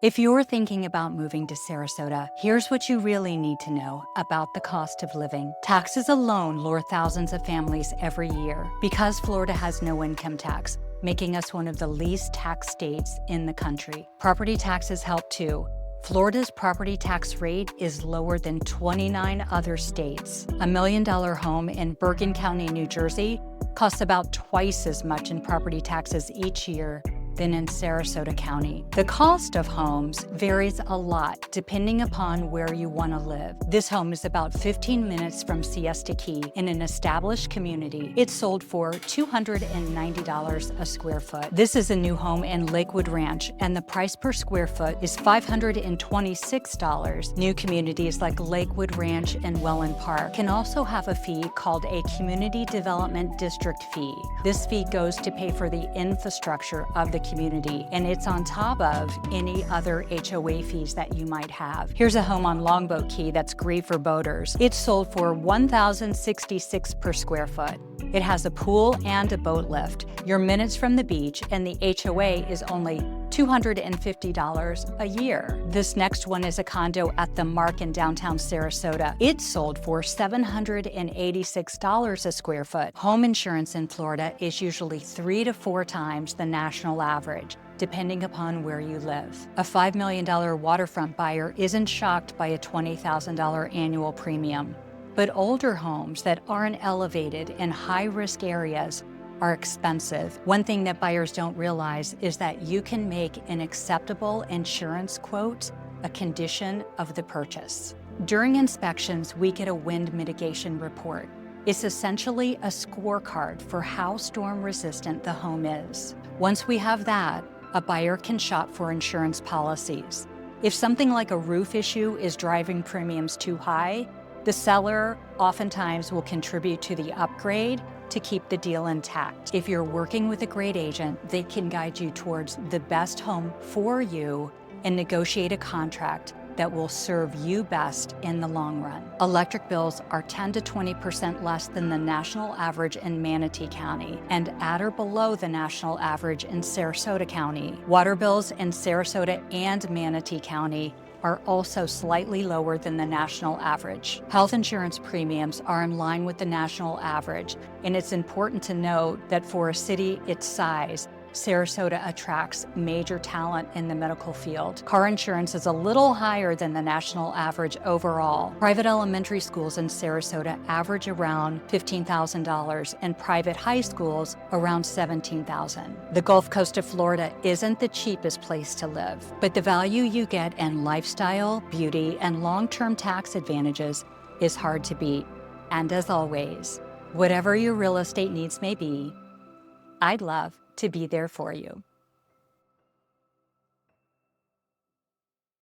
If you're thinking about moving to Sarasota, here's what you really need to know about the cost of living. Taxes alone lure thousands of families every year because Florida has no income tax, making us one of the least taxed states in the country. Property taxes help too. Florida's property tax rate is lower than 29 other states. A $1 million home in Bergen County, New Jersey, costs about twice as much in property taxes each year than in Sarasota County. The cost of homes varies a lot depending upon where you want to live. This home is about 15 minutes from Siesta Key in an established community. It sold for $290 a square foot. This is a new home in Lakewood Ranch, and the price per square foot is $526. New communities like Lakewood Ranch and Welland Park can also have a fee called a Community Development District fee. This fee goes to pay for the infrastructure of the community, and it's on top of any other HOA fees that you might have. Here's a home on Longboat Key that's great for boaters. It's sold for $1,066 per square foot. It has a pool and a boat lift. You're minutes from the beach, and the HOA is only $250 a year. This next one is a condo at the Mark in downtown Sarasota. It sold for $786 a square foot. Home insurance in Florida is usually 3 to 4 times the national average, depending upon where you live. A $5 million waterfront buyer isn't shocked by a $20,000 annual premium. But older homes that aren't elevated in high-risk areas are expensive. One thing that buyers don't realize is that you can make an acceptable insurance quote a condition of the purchase. During inspections, we get a wind mitigation report. It's essentially a scorecard for how storm-resistant the home is. Once we have that, a buyer can shop for insurance policies. If something like a roof issue is driving premiums too high, the seller oftentimes will contribute to the upgrade to keep the deal intact. If you're working with a great agent, they can guide you towards the best home for you and negotiate a contract that will serve you best in the long run. Electric bills are 10 to 20% less than the national average in Manatee County and at or below the national average in Sarasota County. Water bills in Sarasota and Manatee County are also slightly lower than the national average. Health insurance premiums are in line with the national average, and it's important to note that for a city its size, Sarasota attracts major talent in the medical field. Car insurance is a little higher than the national average overall. Private elementary schools in Sarasota average around $15,000 and private high schools around $17,000. The Gulf Coast of Florida isn't the cheapest place to live, but the value you get in lifestyle, beauty, and long-term tax advantages is hard to beat. And as always, whatever your real estate needs may be, I'd love to be there for you.